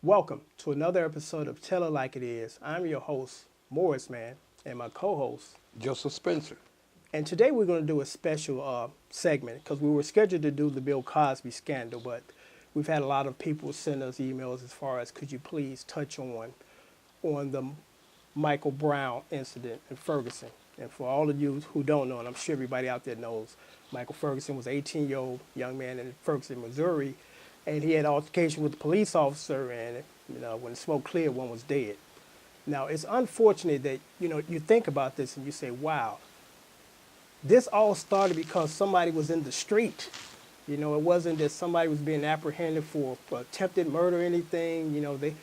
Welcome to another episode of Tell It Like It Is. I'm your host, Morris Man, and my co-host. Joseph Spencer. And today we're going to do a special segment because we were scheduled to do the Bill Cosby scandal, but we've had a lot of people send us emails as far as could you please touch on the Michael Brown incident in Ferguson. And for all of you who don't know, and I'm sure everybody out there knows, Michael Ferguson was an 18-year-old young man in Ferguson, Missouri, and he had an altercation with a police officer, and when the smoke cleared, one was dead. Now, it's unfortunate that, you think about this and you say, wow, this all started because somebody was in the street. It wasn't that somebody was being apprehended for attempted murder or anything. They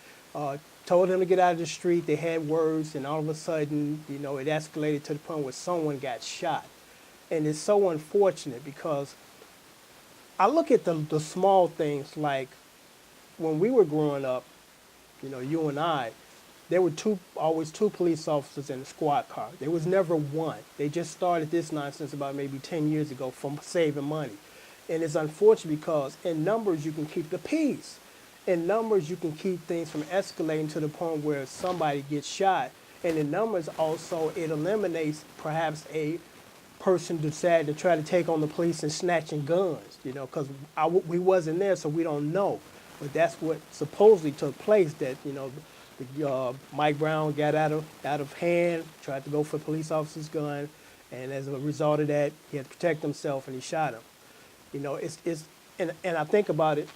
told him to get out of the street. They had words, and all of a sudden, it escalated to the point where someone got shot. And it's so unfortunate because I look at the small things like when we were growing up, you and I, there were always two police officers in a squad car. There was never one. They just started this nonsense about maybe 10 years ago from saving money. And it's unfortunate because in numbers you can keep the peace. In numbers you can keep things from escalating to the point where somebody gets shot. And in numbers also it eliminates perhaps a person decided to try to take on the police and snatching guns, because we wasn't there, so we don't know. But that's what supposedly took place, that, Mike Brown got out of hand, tried to go for a police officer's gun, and as a result of that, he had to protect himself, and he shot him. And I think about it,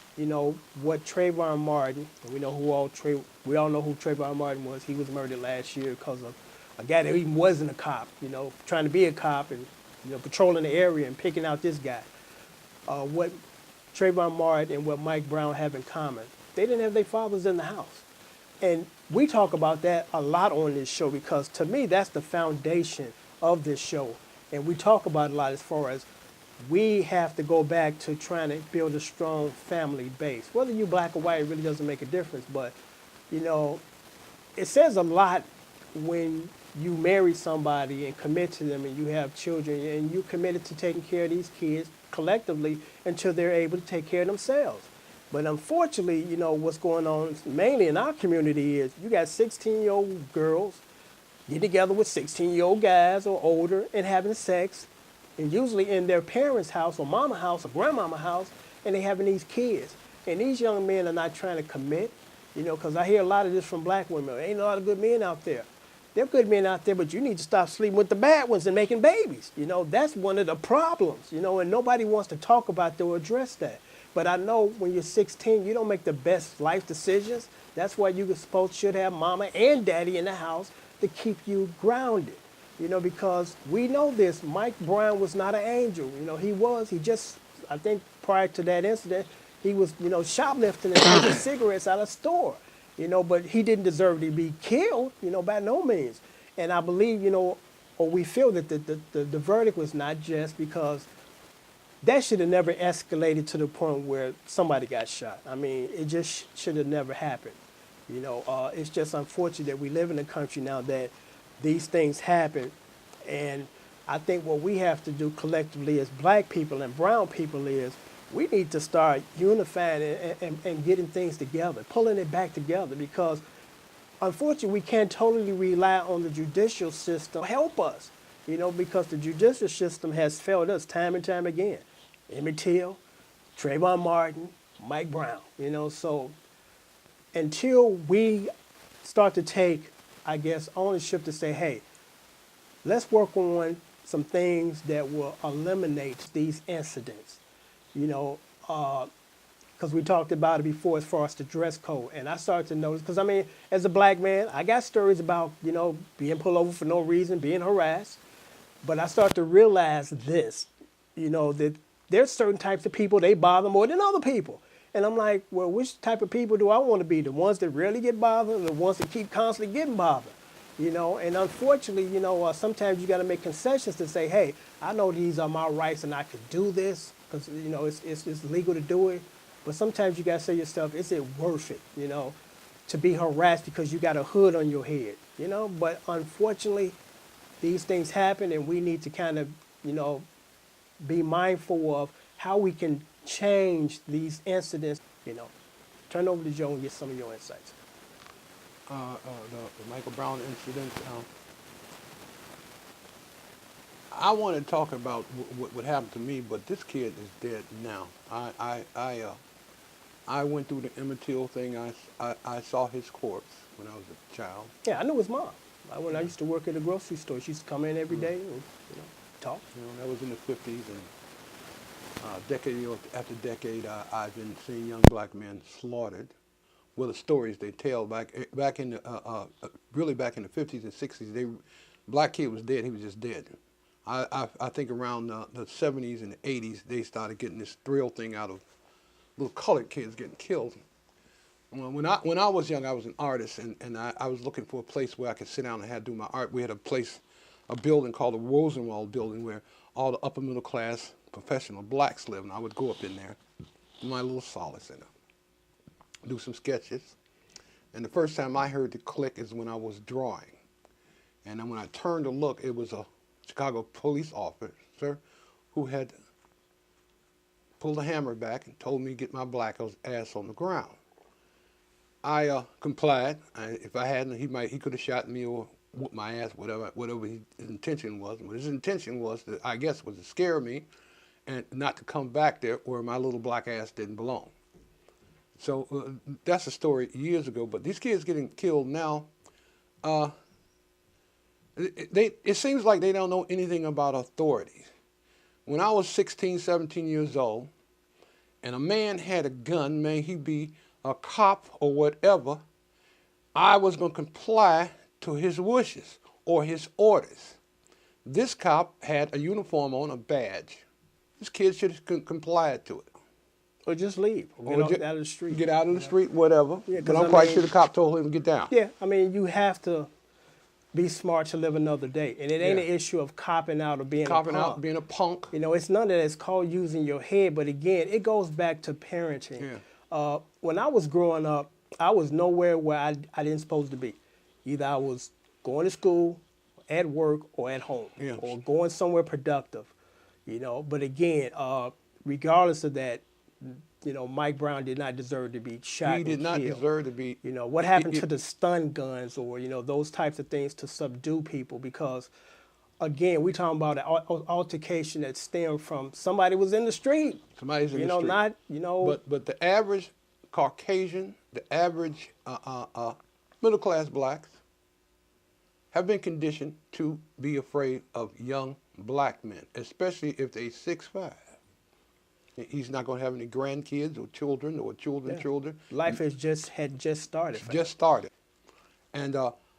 what Trayvon Martin, and we all know who Trayvon Martin was. He was murdered last year because of a guy that even wasn't a cop, trying to be a cop and, patrolling the area and picking out this guy. What Trayvon Martin and what Mike Brown have in common, they didn't have their fathers in the house. And we talk about that a lot on this show because to me, that's the foundation of this show. And we talk about it a lot as far as we have to go back to trying to build a strong family base. Whether you're black or white, it really doesn't make a difference. But, it says a lot when you marry somebody and commit to them and you have children and you're committed to taking care of these kids collectively until they're able to take care of themselves. But unfortunately, what's going on mainly in our community is you got 16-year-old girls getting together with 16-year-old guys or older and having sex, and usually in their parents' house or mama house or grandmama house, and they having these kids. And these young men are not trying to commit, because I hear a lot of this from black women. There ain't a lot of good men out there. There are good men out there, but you need to stop sleeping with the bad ones and making babies. That's one of the problems, and nobody wants to talk about that or address that. But I know when you're 16, you don't make the best life decisions. That's why you should have mama and daddy in the house to keep you grounded. Because we know this, Mike Brown was not an angel. I think prior to that incident, he was, shoplifting and taking cigarettes out of a store. But he didn't deserve to be killed, by no means. And I believe, or we feel that the verdict was not just because that should have never escalated to the point where somebody got shot. I mean, it just should have never happened. It's just unfortunate that we live in a country now that these things happen. And I think what we have to do collectively as black people and brown people is we need to start unifying and getting things together, pulling it back together, because unfortunately we can't totally rely on the judicial system to help us, because the judicial system has failed us time and time again. Emmett Till, Trayvon Martin, Mike Brown, so until we start to take, I guess, ownership to say, hey, let's work on some things that will eliminate these incidents. Because we talked about it before as far as the dress code. And I started to notice, because as a black man, I got stories about, being pulled over for no reason, being harassed. But I started to realize this, that there's certain types of people, they bother more than other people. And I'm like, well, which type of people do I want to be? The ones that rarely get bothered or the ones that keep constantly getting bothered? And unfortunately, sometimes you got to make concessions to say, hey, I know these are my rights and I could do this because, it's legal to do it. But sometimes you got to say to yourself, is it worth it, to be harassed because you got a hood on your head, But unfortunately, these things happen and we need to kind of, be mindful of how we can change these incidents, turn it over to Joe and get some of your insights. The Michael Brown incident. I want to talk about what happened to me, but this kid is dead now. I went through the Emmett Till thing. I saw his corpse when I was a child. Yeah, I knew his mom. When I used to work at a grocery store, she used to come in every day and talk. That was in the 50s, and decade after decade, I've been seeing young black men slaughtered. Well, the stories they tell back in the really back in the 50s and 60s, black kid was dead. He was just dead. I think around the 70s and the 80s, they started getting this thrill thing out of little colored kids getting killed. When I was young, I was an artist, and I was looking for a place where I could sit down and do my art. We had a building called the Rosenwald Building, where all the upper middle class professional blacks lived, and I would go up in there, do my little solace in it, do some sketches. And the first time I heard the click is when I was drawing. And then when I turned to look, it was a Chicago police officer who had pulled the hammer back and told me to get my black ass on the ground. I complied. If I hadn't, he could have shot me or whooped my ass, whatever his intention was. But his intention was to scare me and not to come back there where my little black ass didn't belong. So that's a story years ago. But these kids getting killed now, it seems like they don't know anything about authority. When I was 16, 17 years old, and a man had a gun, may he be a cop or whatever, I was going to comply to his wishes or his orders. This cop had a uniform on, a badge. This kid should have complied to it. Or just leave. Or get out of the street. Get out of the street, whatever. Yeah, but I'm quite sure the cop told him to get down. Yeah, I mean, you have to be smart to live another day. And it ain't an issue of copping out or being a punk. Being a punk. It's none of that. It's called using your head. But again, it goes back to parenting. Yeah. When I was growing up, I was nowhere where I didn't supposed to be. Either I was going to school, at work, or at home, or going somewhere productive. But again, regardless of that, Mike Brown did not deserve to be shot. He did not deserve to be. What happened to the stun guns or, those types of things to subdue people? Because, again, we talking about an altercation that stemmed from somebody was in the street. Somebody's in the street. But the average Caucasian, the average middle-class blacks have been conditioned to be afraid of young black men, especially if they're 6'5". He's not going to have any grandkids or children. Life had just started. Just started. And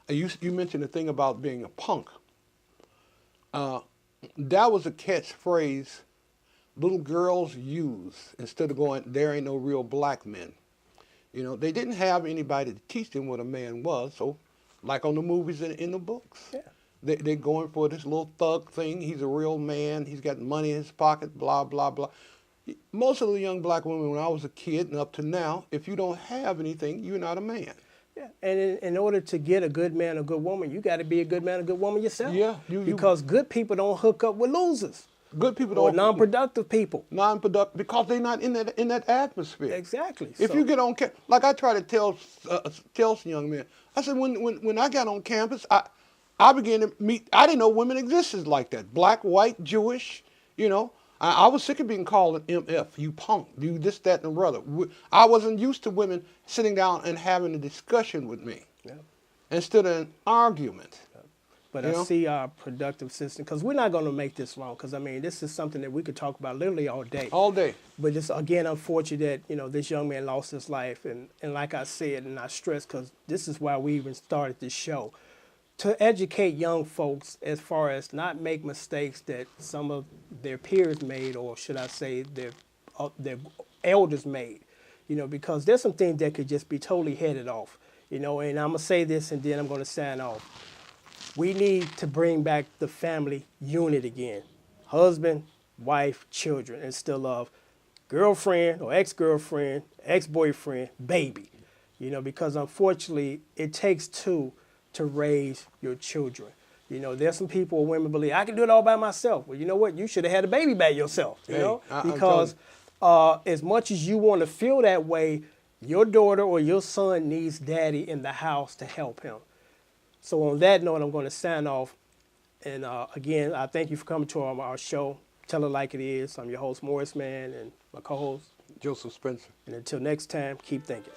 you mentioned the thing about being a punk. That was a catchphrase little girls use instead of going, there ain't no real black men. They didn't have anybody to teach them what a man was, so like on the movies and in the books. Yeah. They're going for this little thug thing. He's a real man. He's got money in his pocket, blah, blah, blah. Most of the young black women, when I was a kid and up to now, if you don't have anything, you're not a man. Yeah, and in order to get a good man or good woman, you got to be a good man or good woman yourself. Yeah. Because good people don't hook up with losers. Good people don't. Or non-productive people. Non-productive, because they're not in that atmosphere. Exactly. If you get on campus, like I try to tell some young men, I said when I got on campus, I began to meet. I didn't know women existed like that. Black, white, Jewish. I was sick of being called an MF, you punk, you this, that, and the other. I wasn't used to women sitting down and having a discussion with me instead of an argument. But I see our productive system, because we're not going to make this long, because, this is something that we could talk about literally all day. All day. But it's, again, unfortunate that, this young man lost his life. And like I said, and I stress, because this is why we even started this show, to educate young folks as far as not make mistakes that some of their peers made, or should I say their elders made, because there's some things that could just be totally headed off, and I'm going to say this and then I'm going to sign off. We need to bring back the family unit again. Husband, wife, children, instead of girlfriend or ex-girlfriend, ex-boyfriend, baby, because unfortunately it takes two to raise your children. There's some people or women believe, I can do it all by myself. Well, you know what? You should have had a baby by yourself, because as much as you want to feel that way, your daughter or your son needs daddy in the house to help him. So on that note, I'm going to sign off. And again, I thank you for coming to our show. Tell it like it is. I'm your host, Morris Mann, and my co-host. Joseph Spencer. And until next time, keep thinking.